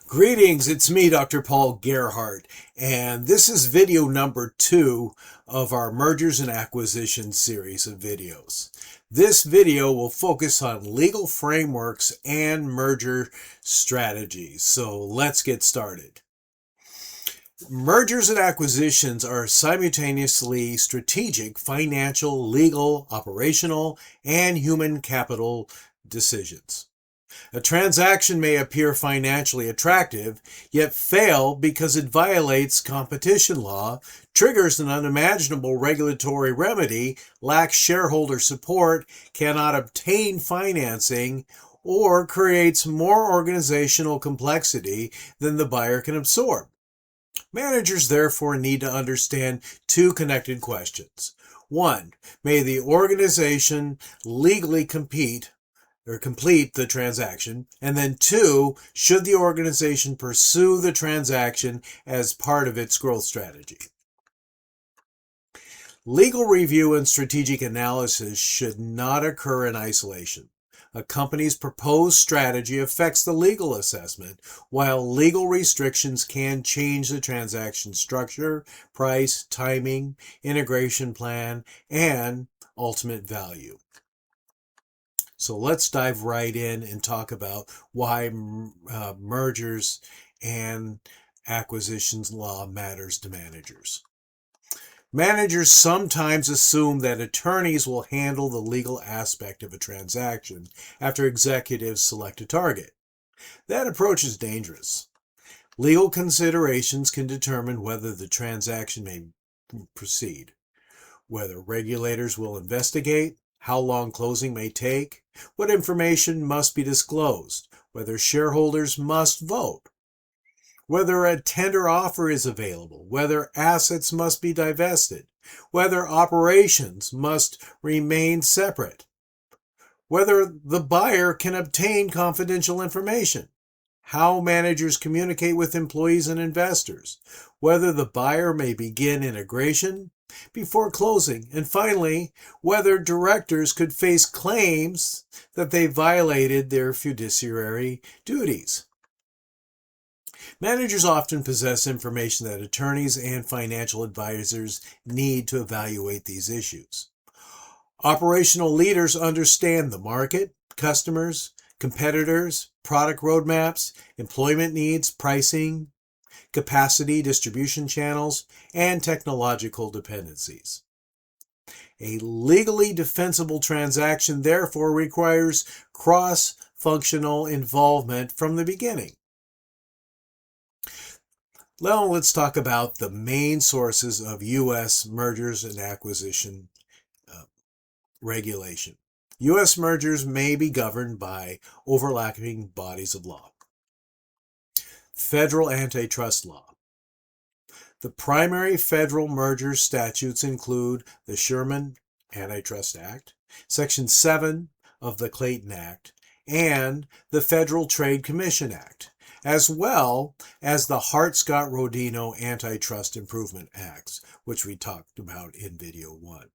Greetings, it's me, Dr. Paul Gerhardt, and this is video number 2 of our Mergers and Acquisitions series of videos. This video will focus on legal frameworks and merger strategies, so let's get started. Mergers and acquisitions are simultaneously strategic, financial, legal, operational, and human capital decisions. A transaction may appear financially attractive, yet fail because it violates competition law, triggers an unimaginable regulatory remedy, lacks shareholder support, cannot obtain financing, or creates more organizational complexity than the buyer can absorb. Managers therefore need to understand two connected questions. One, may the organization legally complete the transaction? And then two, should the organization pursue the transaction as part of its growth strategy? Legal review and strategic analysis should not occur in isolation. A company's proposed strategy affects the legal assessment, while legal restrictions can change the transaction structure, price, timing, integration plan, and ultimate value. So let's dive right in and talk about why mergers and acquisitions law matters to managers. Managers sometimes assume that attorneys will handle the legal aspect of a transaction after executives select a target. That approach is dangerous. Legal considerations can determine whether the transaction may proceed, whether regulators will investigate, how long closing may take, what information must be disclosed, whether shareholders must vote, whether a tender offer is available, whether assets must be divested, whether operations must remain separate, whether the buyer can obtain confidential information, how managers communicate with employees and investors, whether the buyer may begin integration before closing, and finally, whether directors could face claims that they violated their fiduciary duties. Managers often possess information that attorneys and financial advisors need to evaluate these issues. Operational leaders understand the market, customers, competitors, product roadmaps, employment needs, pricing, capacity, distribution channels, and technological dependencies. A legally defensible transaction therefore requires cross-functional involvement from the beginning. Now let's talk about the main sources of U.S. mergers and acquisition regulation. U.S. mergers may be governed by overlapping bodies of law. Federal antitrust law. The primary federal merger statutes include the Sherman Antitrust Act, Section 7 of the Clayton Act, and the Federal Trade Commission Act, as well as the Hart-Scott-Rodino Antitrust Improvement Acts, which we talked about in video 1.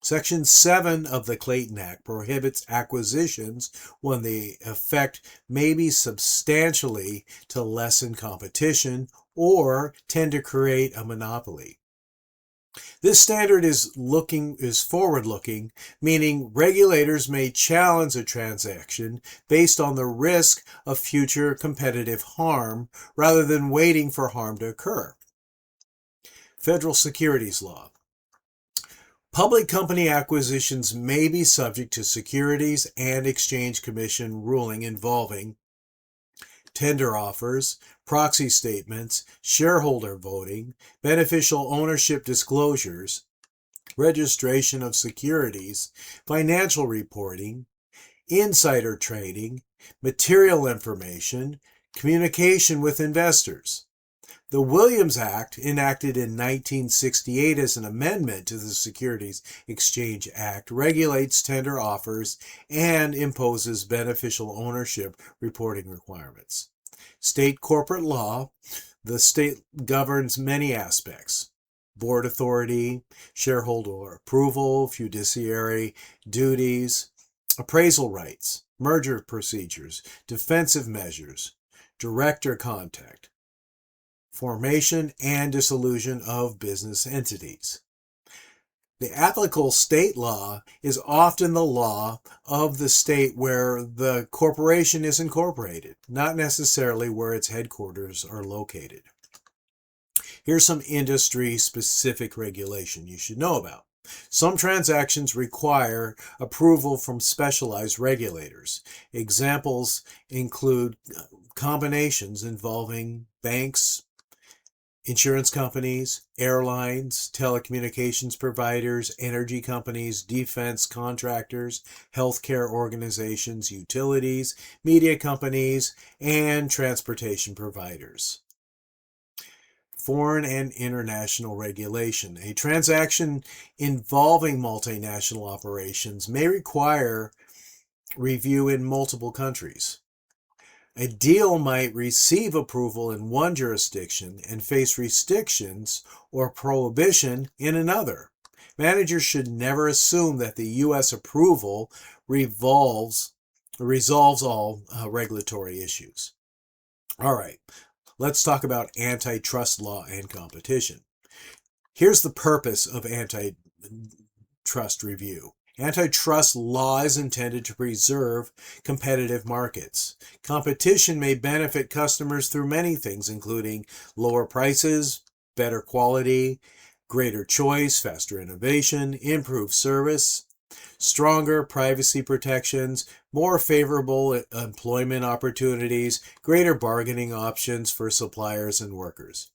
Section 7 of the Clayton Act prohibits acquisitions when the effect may be substantially to lessen competition or tend to create a monopoly. This standard is forward-looking, meaning regulators may challenge a transaction based on the risk of future competitive harm rather than waiting for harm to occur. Federal securities law. Public company acquisitions may be subject to Securities and Exchange Commission ruling involving tender offers, proxy statements, shareholder voting, beneficial ownership disclosures, registration of securities, financial reporting, insider trading, material information, communication with investors. The Williams Act, enacted in 1968 as an amendment to the Securities Exchange Act, regulates tender offers and imposes beneficial ownership reporting requirements. State corporate law. The state governs many aspects: board authority, shareholder approval, fiduciary duties, appraisal rights, merger procedures, defensive measures, director contact, formation and dissolution of business entities. The applicable state law is often the law of the state where the corporation is incorporated, not necessarily where its headquarters are located. Here's some industry-specific regulation you should know about. Some transactions require approval from specialized regulators. Examples include combinations involving banks, insurance companies, airlines, telecommunications providers, energy companies, defense contractors, healthcare organizations, utilities, media companies, and transportation providers. Foreign and international regulation. A transaction involving multinational operations may require review in multiple countries. A deal might receive approval in one jurisdiction and face restrictions or prohibition in another. Managers should never assume that the U.S. approval resolves all regulatory issues. All right, let's talk about antitrust law and competition. Here's the purpose of antitrust review. Antitrust law is intended to preserve competitive markets. Competition may benefit customers through many things, including lower prices, better quality, greater choice, faster innovation, improved service, stronger privacy protections, more favorable employment opportunities, greater bargaining options for suppliers and workers.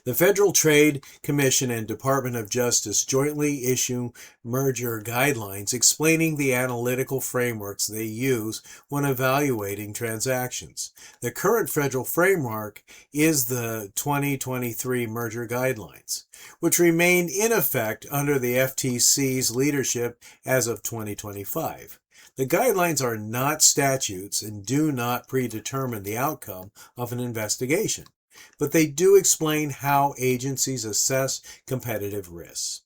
The Federal Trade Commission and Department of Justice jointly issue merger guidelines explaining the analytical frameworks they use when evaluating transactions. The current federal framework is the 2023 merger guidelines, which remain in effect under the FTC's leadership as of 2025. The guidelines are not statutes and do not predetermine the outcome of an investigation, but they do explain how agencies assess competitive risks.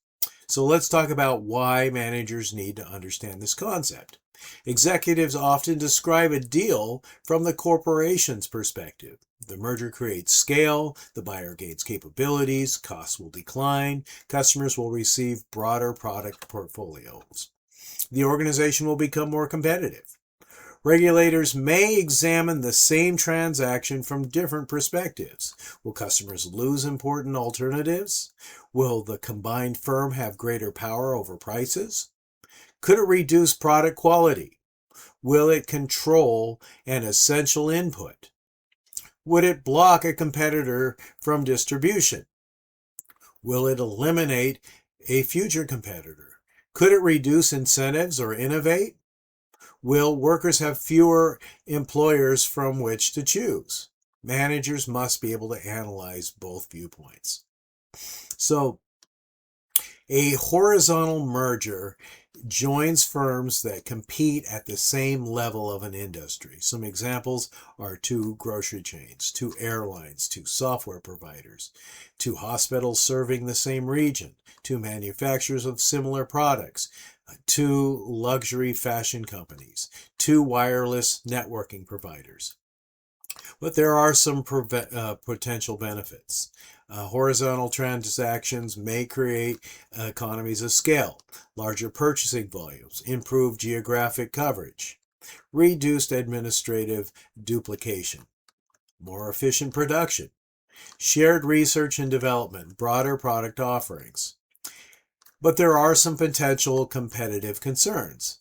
So let's talk about why managers need to understand this concept. Executives often describe a deal from the corporation's perspective. The merger creates scale, the buyer gains capabilities, costs will decline, customers will receive broader product portfolios. The organization will become more competitive. Regulators may examine the same transaction from different perspectives. Will customers lose important alternatives? Will the combined firm have greater power over prices? Could it reduce product quality? Will it control an essential input? Would it block a competitor from distribution? Will it eliminate a future competitor? Could it reduce incentives or innovate? Will workers have fewer employers from which to choose? Managers must be able to analyze both viewpoints. So, a horizontal merger joins firms that compete at the same level of an industry. Some examples are two grocery chains, two airlines, two software providers, two hospitals serving the same region, two manufacturers of similar products, two luxury fashion companies, two wireless networking providers. But there are some potential benefits. Horizontal transactions may create economies of scale, larger purchasing volumes, improved geographic coverage, reduced administrative duplication, more efficient production, shared research and development, broader product offerings. But there are some potential competitive concerns,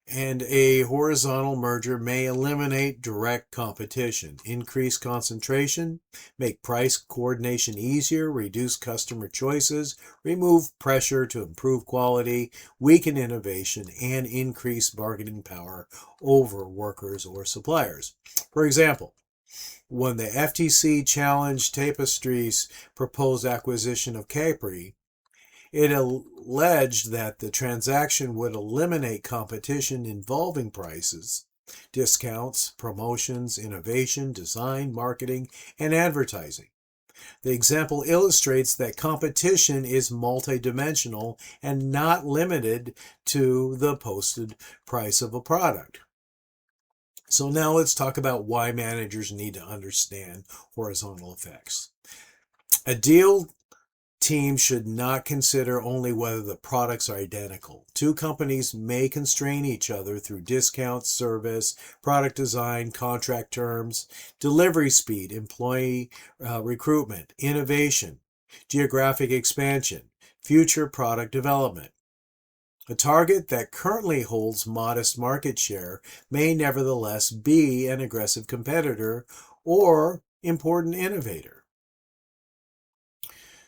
and a horizontal merger may eliminate direct competition, increase concentration, make price coordination easier, reduce customer choices, remove pressure to improve quality, weaken innovation, and increase bargaining power over workers or suppliers. For example, when the FTC challenged Tapestry's proposed acquisition of Capri, it alleged that the transaction would eliminate competition involving prices, discounts, promotions, innovation, design, marketing, and advertising. The example illustrates that competition is multidimensional and not limited to the posted price of a product. So now let's talk about why managers need to understand horizontal effects. A deal team should not consider only whether the products are identical. Two companies may constrain each other through discounts, service, product design, contract terms, delivery speed, employee recruitment, innovation, geographic expansion, future product development. A target that currently holds modest market share may nevertheless be an aggressive competitor or important innovator.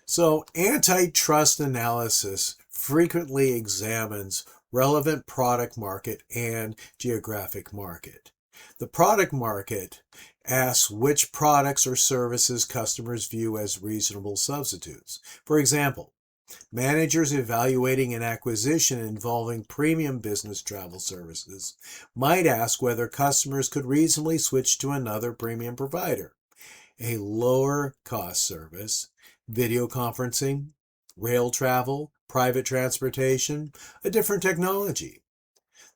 So, antitrust analysis frequently examines relevant product market and geographic market. The product market asks which products or services customers view as reasonable substitutes. For example, managers evaluating an acquisition involving premium business travel services might ask whether customers could reasonably switch to another premium provider, a lower cost service, video conferencing, rail travel, private transportation, a different technology.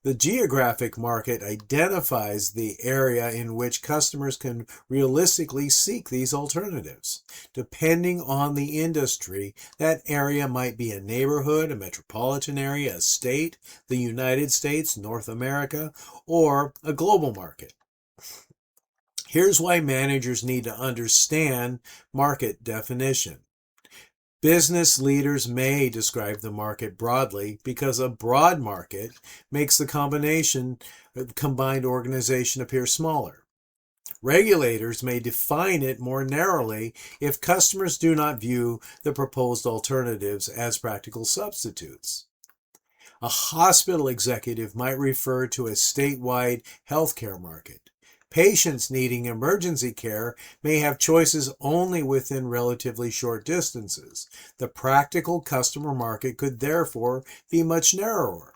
The geographic market identifies the area in which customers can realistically seek these alternatives. Depending on the industry, that area might be a neighborhood, a metropolitan area, a state, the United States, North America, or a global market. Here's why managers need to understand market definition. Business leaders may describe the market broadly because a broad market makes the combined organization appear smaller. Regulators may define it more narrowly if customers do not view the proposed alternatives as practical substitutes. A hospital executive might refer to a statewide healthcare market. Patients needing emergency care may have choices only within relatively short distances. The practical customer market could therefore be much narrower.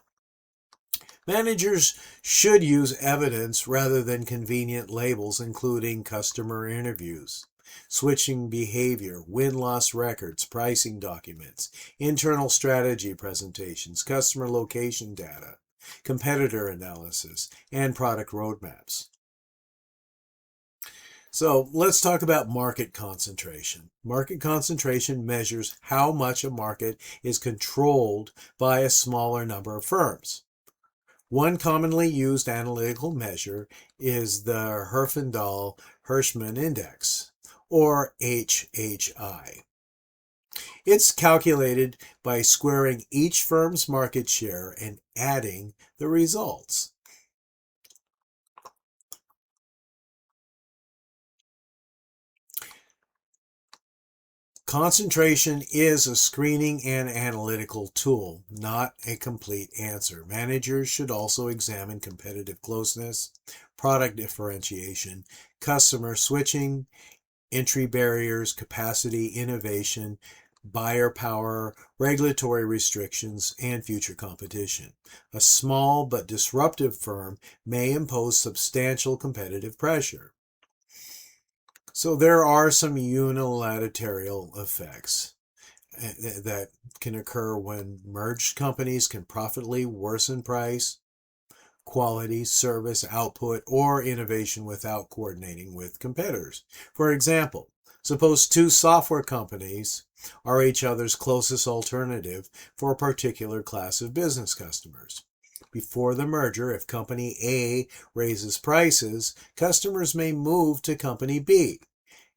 Managers should use evidence rather than convenient labels, including customer interviews, switching behavior, win-loss records, pricing documents, internal strategy presentations, customer location data, competitor analysis, and product roadmaps. So let's talk about market concentration. Market concentration measures how much a market is controlled by a smaller number of firms. One commonly used analytical measure is the Herfindahl-Hirschman Index, or HHI. It's calculated by squaring each firm's market share and adding the results. Concentration is a screening and analytical tool, not a complete answer. Managers should also examine competitive closeness, product differentiation, customer switching, entry barriers, capacity, innovation, buyer power, regulatory restrictions, and future competition. A small but disruptive firm may impose substantial competitive pressure. So there are some unilateral effects that can occur when merged companies can profitably worsen price, quality, service, output, or innovation without coordinating with competitors. For example, suppose two software companies are each other's closest alternative for a particular class of business customers. Before the merger, if Company A raises prices, customers may move to Company B.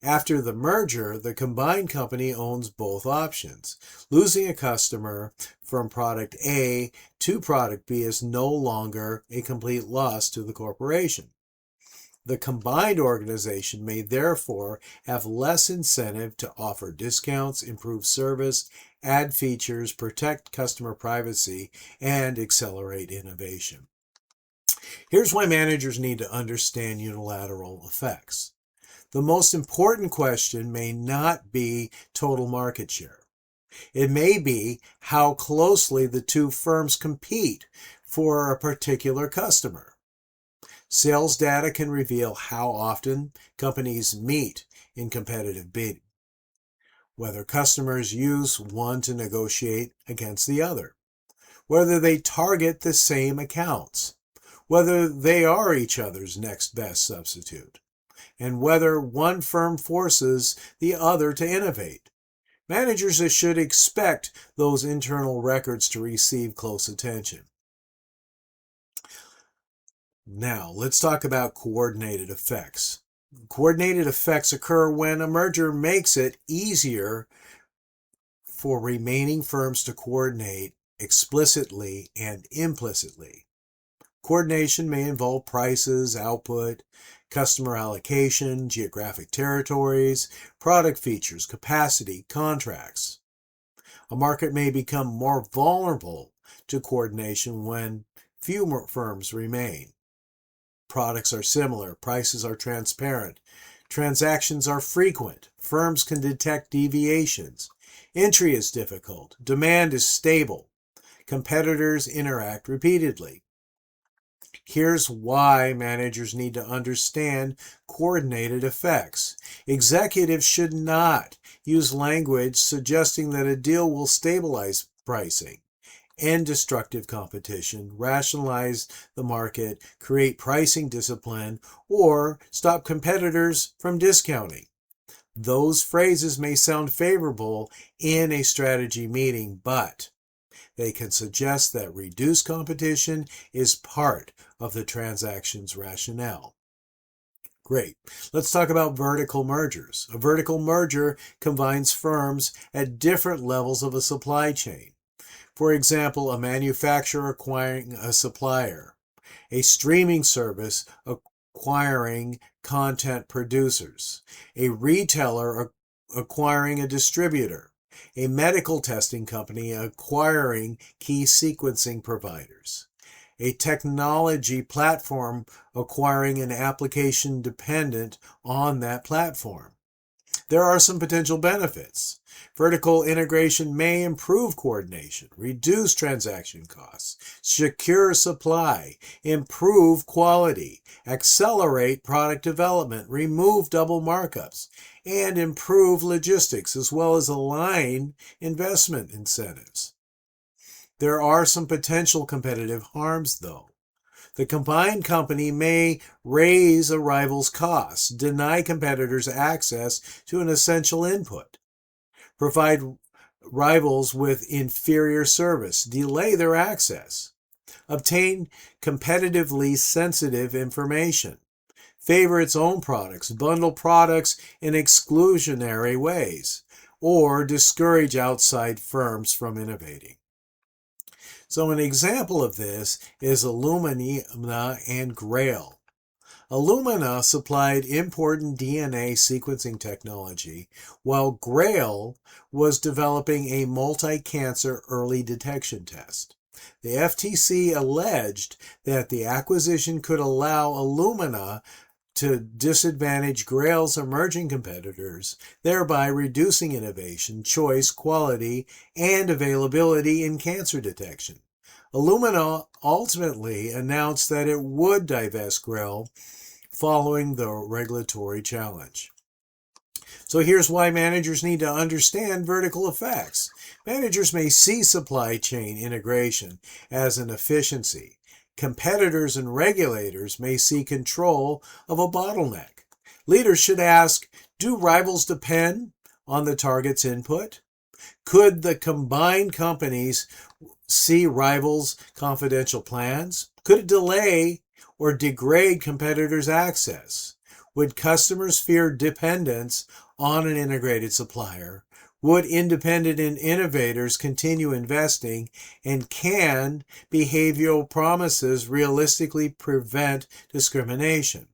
After the merger, the combined company owns both options. Losing a customer from product A to product B is no longer a complete loss to the corporation. The combined organization may therefore have less incentive to offer discounts, improve service, add features, protect customer privacy, and accelerate innovation. Here's why managers need to understand unilateral effects. The most important question may not be total market share. It may be how closely the two firms compete for a particular customer. Sales data can reveal how often companies meet in competitive bidding, whether customers use one to negotiate against the other, whether they target the same accounts, whether they are each other's next best substitute, and whether one firm forces the other to innovate. Managers should expect those internal records to receive close attention. Now, let's talk about coordinated effects. Coordinated effects occur when a merger makes it easier for remaining firms to coordinate explicitly and implicitly. Coordination may involve prices, output, customer allocation, geographic territories, product features, capacity, contracts. A market may become more vulnerable to coordination when few firms remain. Products are similar, prices are transparent, transactions are frequent, firms can detect deviations, entry is difficult, demand is stable, competitors interact repeatedly. Here's why managers need to understand coordinated effects. Executives should not use language suggesting that a deal will stabilize pricing, end destructive competition, rationalize the market, create pricing discipline, or stop competitors from discounting. Those phrases may sound favorable in a strategy meeting, but they can suggest that reduced competition is part of the transaction's rationale. Great. Let's talk about vertical mergers. A vertical merger combines firms at different levels of a supply chain. For example, a manufacturer acquiring a supplier, a streaming service acquiring content producers, a retailer acquiring a distributor, a medical testing company acquiring key sequencing providers, a technology platform acquiring an application dependent on that platform. There are some potential benefits. Vertical integration may improve coordination, reduce transaction costs, secure supply, improve quality, accelerate product development, remove double markups, and improve logistics, as well as align investment incentives. There are some potential competitive harms, though. The combined company may raise a rival's costs, deny competitors access to an essential input, provide rivals with inferior service, delay their access, obtain competitively sensitive information, favor its own products, bundle products in exclusionary ways, or discourage outside firms from innovating. So an example of this is Illumina and Grail. Illumina supplied important DNA sequencing technology, while Grail was developing a multi-cancer early detection test. The FTC alleged that the acquisition could allow Illumina to disadvantage Grail's emerging competitors, thereby reducing innovation, choice, quality, and availability in cancer detection. Illumina ultimately announced that it would divest Grail following the regulatory challenge. So here's why managers need to understand vertical effects. Managers may see supply chain integration as an efficiency. Competitors and regulators may see control of a bottleneck. Leaders should ask, do rivals depend on the target's input? Could the combined companies see rivals' confidential plans? Could it delay or degrade competitors' access? Would customers fear dependence on an integrated supplier? Would independent innovators continue investing? And can behavioral promises realistically prevent discrimination?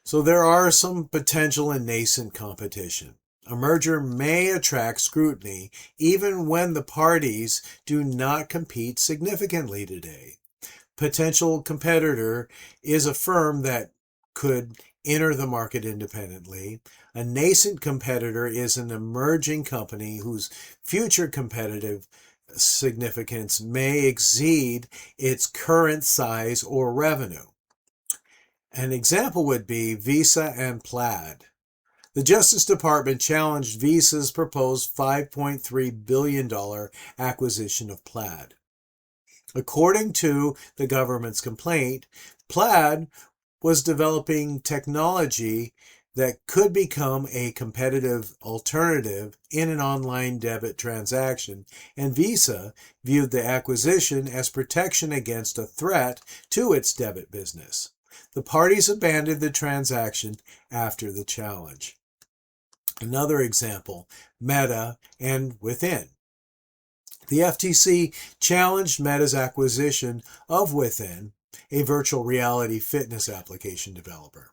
So there are some potential and nascent competition. A merger may attract scrutiny even when the parties do not compete significantly today. Potential competitor is a firm that could enter the market independently. A nascent competitor is an emerging company whose future competitive significance may exceed its current size or revenue. An example would be Visa and Plaid. The Justice Department challenged Visa's proposed $5.3 billion acquisition of Plaid. According to the government's complaint, Plaid was developing technology that could become a competitive alternative in an online debit transaction, and Visa viewed the acquisition as protection against a threat to its debit business. The parties abandoned the transaction after the challenge. Another example, Meta and Within. The FTC challenged Meta's acquisition of Within, a virtual reality fitness application developer.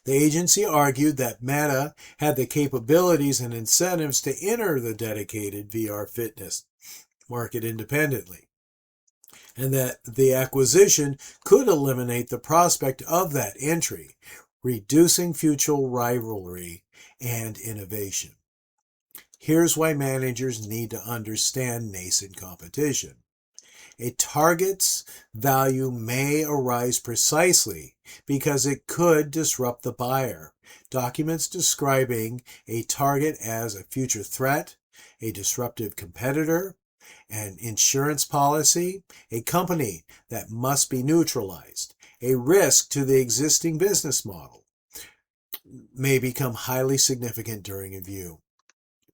The agency argued that Meta had the capabilities and incentives to enter the dedicated VR fitness market independently, and that the acquisition could eliminate the prospect of that entry, reducing future rivalry and innovation. Here's why managers need to understand nascent competition. A target's value may arise precisely because it could disrupt the buyer. Documents describing a target as a future threat, a disruptive competitor, an insurance policy, a company that must be neutralized, a risk to the existing business model, may become highly significant during a review.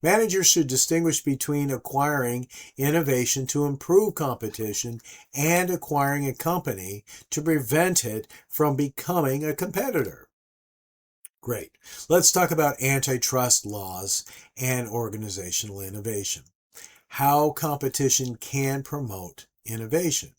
Managers should distinguish between acquiring innovation to improve competition and acquiring a company to prevent it from becoming a competitor. Great. Let's talk about antitrust laws and organizational innovation. How competition can promote innovation.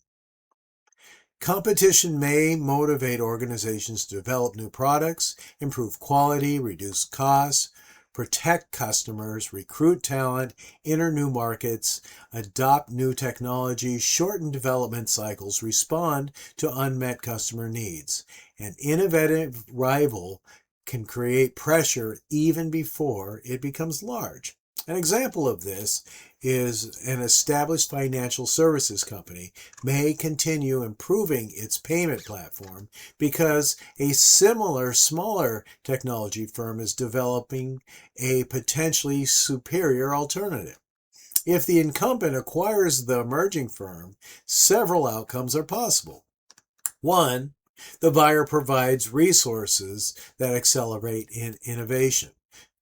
Competition may motivate organizations to develop new products, improve quality, reduce costs, protect customers, recruit talent, enter new markets, adopt new technology, shorten development cycles, respond to unmet customer needs. An innovative rival can create pressure even before it becomes large. An example of this is an established financial services company may continue improving its payment platform because a similar smaller technology firm is developing a potentially superior alternative. If the incumbent acquires the emerging firm, several outcomes are possible. One, the buyer provides resources that accelerate innovation.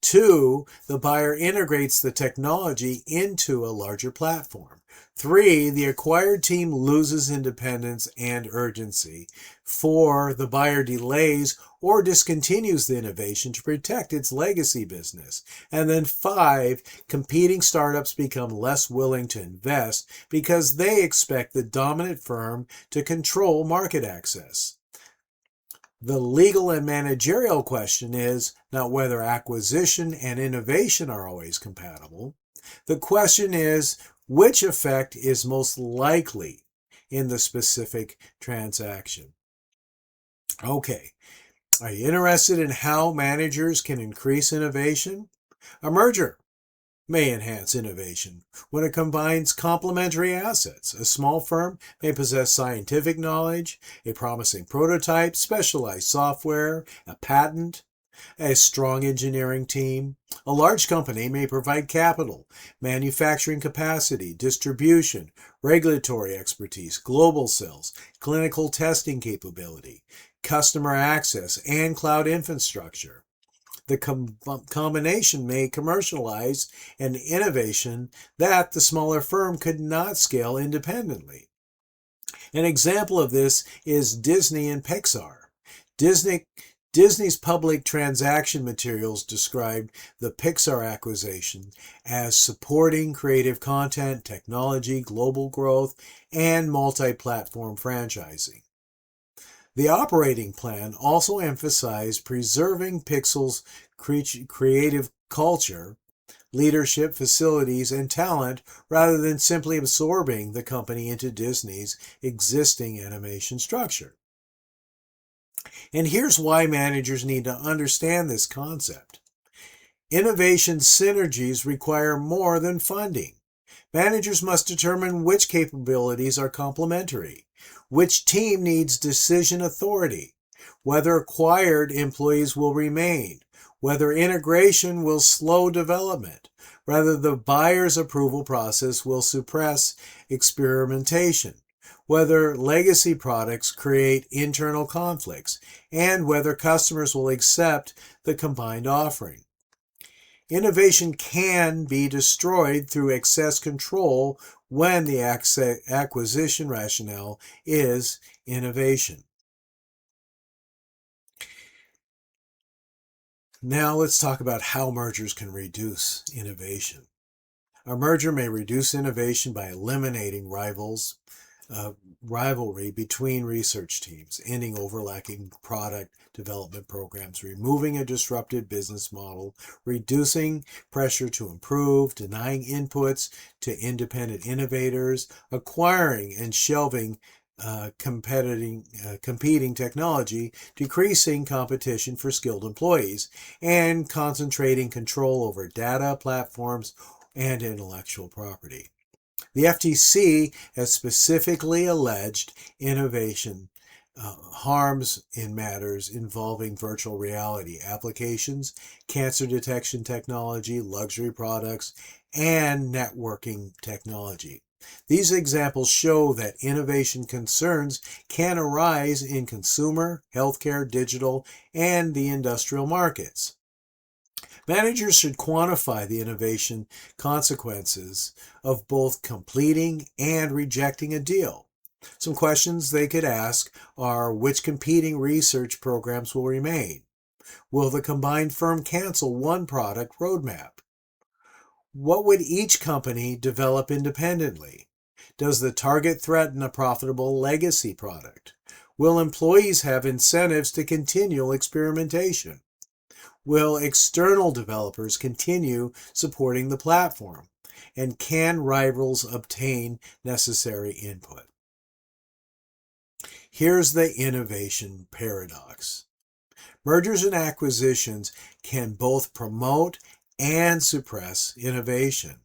Two, the buyer integrates the technology into a larger platform. Three, the acquired team loses independence and urgency. Four, the buyer delays or discontinues the innovation to protect its legacy business. And then five, competing startups become less willing to invest because they expect the dominant firm to control market access. The legal and managerial question is not whether acquisition and innovation are always compatible. The question is which effect is most likely in the specific transaction. Okay, are you interested in how managers can increase innovation? A merger may enhance innovation when it combines complementary assets. A small firm may possess scientific knowledge, a promising prototype, specialized software, a patent, a strong engineering team. A large company may provide capital, manufacturing capacity, distribution, regulatory expertise, global sales, clinical testing capability, customer access, and cloud infrastructure. The combination may commercialize an innovation that the smaller firm could not scale independently. An example of this is Disney and Pixar. Disney's public transaction materials described the Pixar acquisition as supporting creative content, technology, global growth, and multi-platform franchising. The operating plan also emphasized preserving Pixar's creative culture, leadership, facilities, and talent rather than simply absorbing the company into Disney's existing animation structure. And here's why managers need to understand this concept. Innovation synergies require more than funding. Managers must determine which capabilities are complementary, which team needs decision authority, whether acquired employees will remain, whether integration will slow development, whether the buyer's approval process will suppress experimentation, whether legacy products create internal conflicts, and whether customers will accept the combined offering. Innovation can be destroyed through excess control when the acquisition rationale is innovation. Now let's talk about how mergers can reduce innovation. A merger may reduce innovation by eliminating rivalry between research teams, ending overlapping product development programs, removing a disrupted business model, reducing pressure to improve, denying inputs to independent innovators, acquiring and shelving competing technology, decreasing competition for skilled employees, and concentrating control over data, platforms, and intellectual property. The FTC has specifically alleged innovation harms in matters involving virtual reality applications, cancer detection technology, luxury products, and networking technology. These examples show that innovation concerns can arise in consumer, healthcare, digital, and the industrial markets. Managers should quantify the innovation consequences of both completing and rejecting a deal. Some questions they could ask are: which competing research programs will remain? Will the combined firm cancel one product roadmap? What would each company develop independently? Does the target threaten a profitable legacy product? Will employees have incentives to continue experimentation? Will external developers continue supporting the platform? And can rivals obtain necessary input? Here's the innovation paradox. Mergers and acquisitions can both promote and suppress innovation.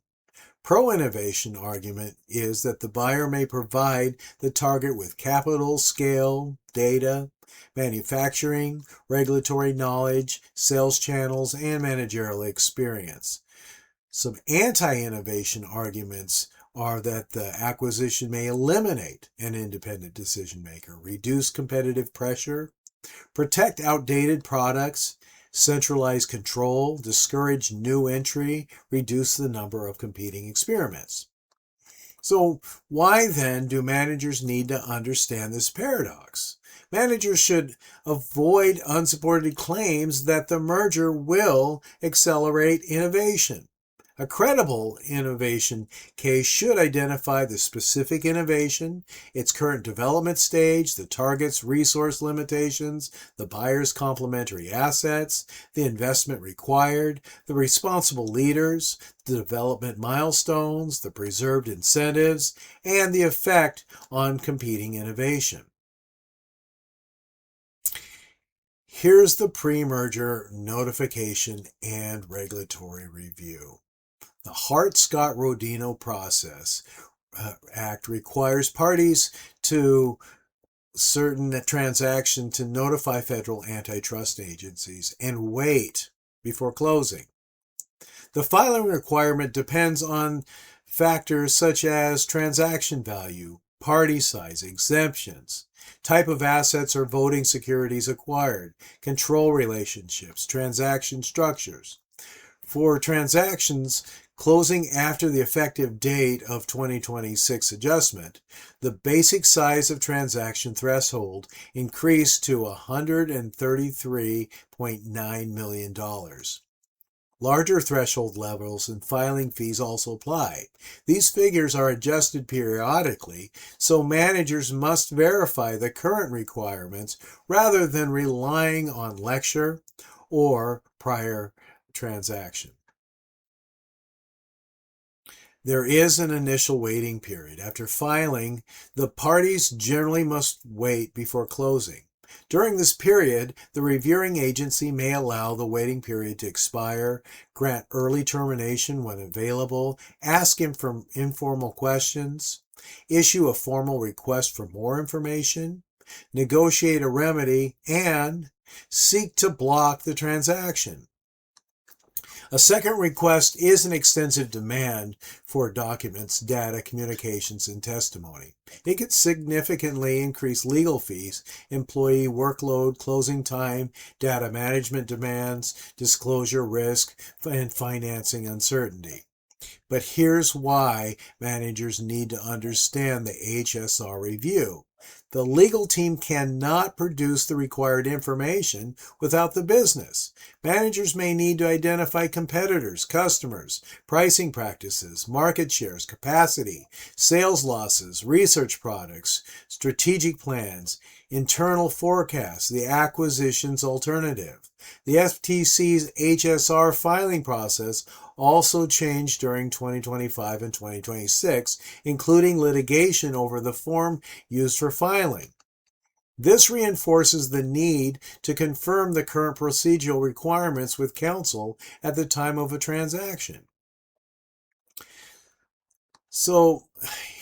Pro-innovation argument is that the buyer may provide the target with capital, scale, data, manufacturing, regulatory knowledge, sales channels, and managerial experience. Some anti-innovation arguments are that the acquisition may eliminate an independent decision maker, reduce competitive pressure, protect outdated products, centralize control, discourage new entry, reduce the number of competing experiments. So why then do managers need to understand this paradox? Managers should avoid unsupported claims that the merger will accelerate innovation. A credible innovation case should identify the specific innovation, its current development stage, the target's resource limitations, the buyer's complementary assets, the investment required, the responsible leaders, the development milestones, the preserved incentives, and the effect on competing innovation. Here's the pre-merger notification and regulatory review. The Hart-Scott-Rodino process Act requires parties to certain transaction to notify federal antitrust agencies and wait before closing. The filing requirement depends on factors such as transaction value, party size, exemptions, type of assets or voting securities acquired, control relationships, transaction structures. For transactions closing after the effective date of 2026 adjustment, the basic size of transaction threshold increased to $133.9 million. Larger threshold levels and filing fees also apply. These figures are adjusted periodically, so managers must verify the current requirements rather than relying on lecture or prior transaction. There is an initial waiting period. After filing, the parties generally must wait before closing. During this period, the reviewing agency may allow the waiting period to expire, grant early termination when available, ask informal questions, issue a formal request for more information, negotiate a remedy, and seek to block the transaction. A second request is an extensive demand for documents, data, communications, and testimony. It could significantly increase legal fees, employee workload, closing time, data management demands, disclosure risk, and financing uncertainty. But here's why managers need to understand the HSR review. The legal team cannot produce the required information without the business. Managers may need to identify competitors, customers, pricing practices, market shares, capacity, sales losses, research products, strategic plans, internal forecasts, the acquisitions alternative. The FTC's HSR filing process also changed during 2025 and 2026, including litigation over the form used for filing. This reinforces the need to confirm the current procedural requirements with counsel at the time of a transaction. So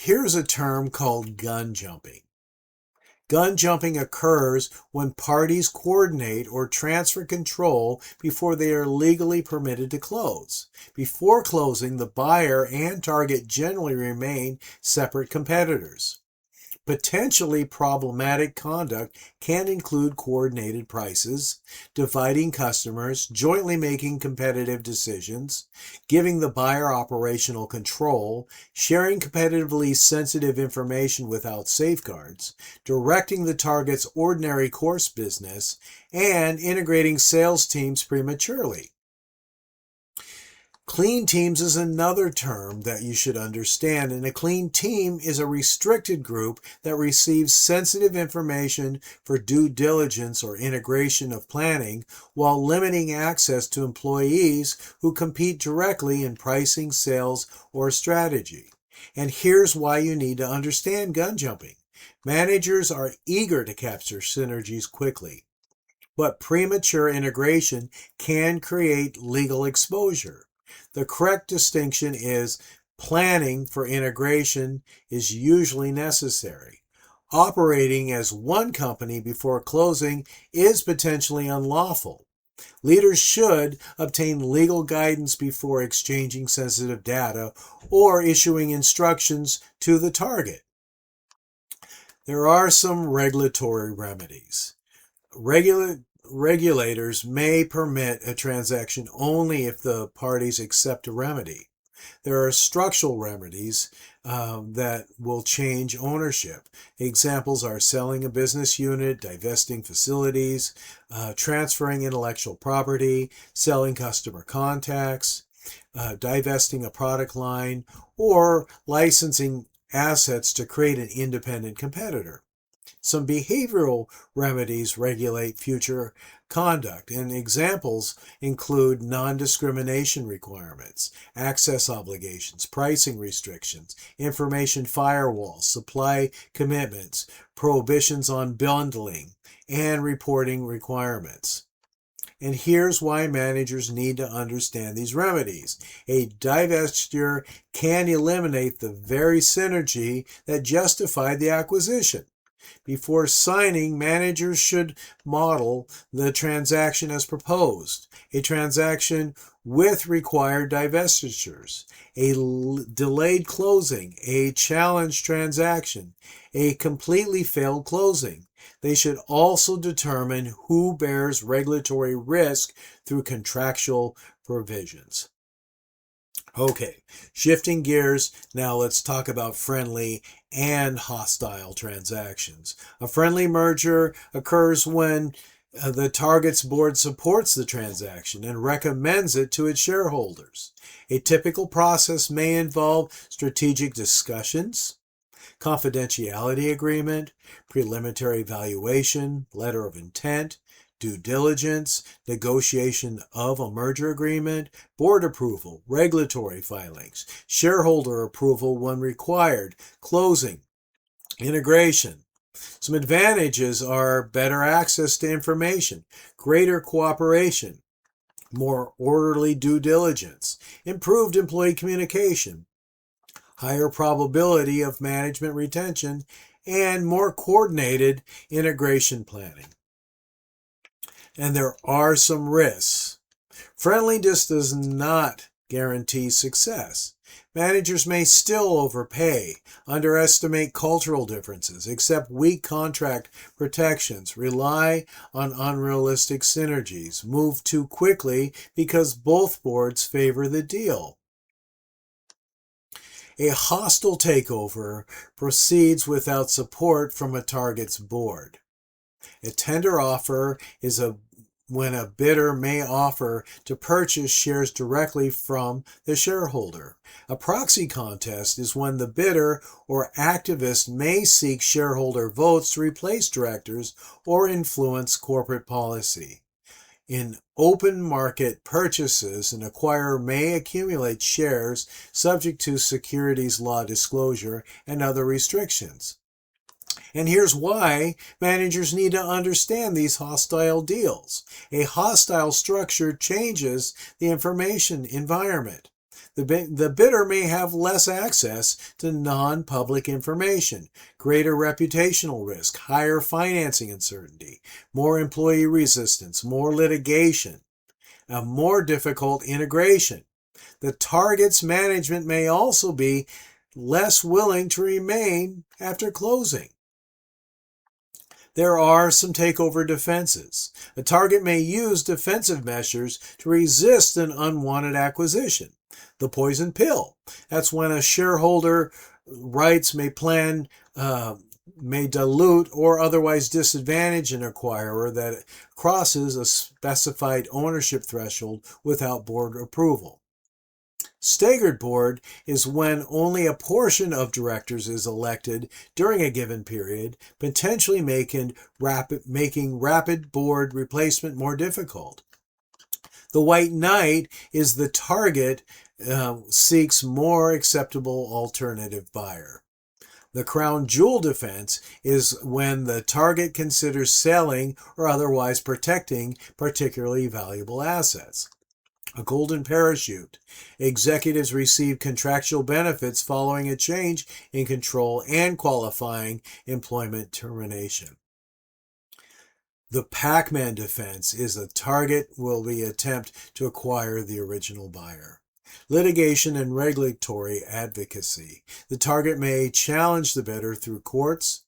here's a term called gun jumping. Gun jumping occurs when parties coordinate or transfer control before they are legally permitted to close. Before closing, the buyer and target generally remain separate competitors. Potentially problematic conduct can include coordinated prices, dividing customers, jointly making competitive decisions, giving the buyer operational control, sharing competitively sensitive information without safeguards, directing the target's ordinary course business, and integrating sales teams prematurely. Clean teams is another term that you should understand, and a clean team is a restricted group that receives sensitive information for due diligence or integration of planning while limiting access to employees who compete directly in pricing, sales, or strategy. And here's why you need to understand gun jumping. Managers are eager to capture synergies quickly, but premature integration can create legal exposure. The correct distinction is planning for integration is usually necessary. Operating as one company before closing is potentially unlawful. Leaders should obtain legal guidance before exchanging sensitive data or issuing instructions to the target. There are some regulatory remedies. Regulators may permit a transaction only if the parties accept a remedy. There are structural remedies that will change ownership. Examples are selling a business unit, divesting facilities, transferring intellectual property, selling customer contacts, divesting a product line, or licensing assets to create an independent competitor. Some behavioral remedies regulate future conduct, and examples include non-discrimination requirements, access obligations, pricing restrictions, information firewalls, supply commitments, prohibitions on bundling, and reporting requirements. And here's why managers need to understand these remedies. A divestiture can eliminate the very synergy that justified the acquisition. Before signing, managers should model the transaction as proposed. A transaction with required divestitures, a delayed closing, a challenged transaction, a completely failed closing. They should also determine who bears regulatory risk through contractual provisions. Okay, shifting gears, now let's talk about friendly and hostile transactions. A friendly merger occurs when the target's board supports the transaction and recommends it to its shareholders. A typical process may involve strategic discussions, confidentiality agreement, preliminary valuation, letter of intent, due diligence, negotiation of a merger agreement, board approval, regulatory filings, shareholder approval when required, closing, integration. Some advantages are better access to information, greater cooperation, more orderly due diligence, improved employee communication, higher probability of management retention, and more coordinated integration planning. And there are some risks. Friendliness does not guarantee success. Managers may still overpay, underestimate cultural differences, accept weak contract protections, rely on unrealistic synergies, move too quickly because both boards favor the deal. A hostile takeover proceeds without support from a target's board. A tender offer is when a bidder may offer to purchase shares directly from the shareholder. A proxy contest is when the bidder or activist may seek shareholder votes to replace directors or influence corporate policy. In open market purchases, an acquirer may accumulate shares subject to securities law disclosure and other restrictions. And here's why managers need to understand these hostile deals. A hostile structure changes the information environment. The bidder may have less access to non-public information, greater reputational risk, higher financing uncertainty, more employee resistance, more litigation, a more difficult integration. The target's management may also be less willing to remain after closing. There are some takeover defenses. A target may use defensive measures to resist an unwanted acquisition. The poison pill. That's when a shareholder rights may dilute or otherwise disadvantage an acquirer that crosses a specified ownership threshold without board approval. Staggered board is when only a portion of directors is elected during a given period, potentially making rapid board replacement more difficult. The white knight is the target seeks more acceptable alternative buyer. The crown jewel defense is when the target considers selling or otherwise protecting particularly valuable assets. A golden parachute. Executives receive contractual benefits following a change in control and qualifying employment termination. The Pac-Man defense is a target will be attempt to acquire the original buyer. Litigation and regulatory advocacy. The target may challenge the bidder through courts